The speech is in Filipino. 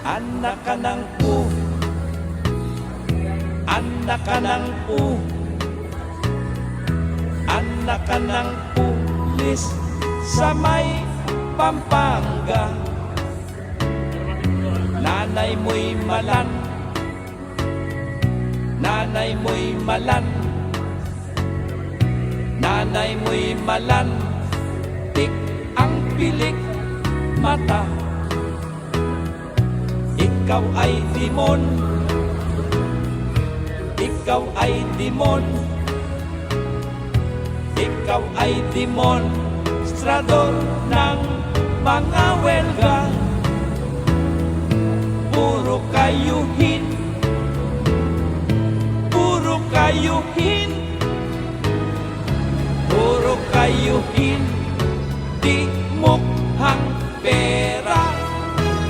Anak ka ng pu, anak ka ng pu, anak ka ng pulis sa may Pampanga. Nanay mo'y malan, nanay mo'y malan, nanay mo'y malan, tik ang pilik mata. Ikaw ay dimon, ikaw ay dimon, ikaw ay demonstrador ng mga welga. Puro kayuhin, puro kayuhin, puro kayuhin, di mo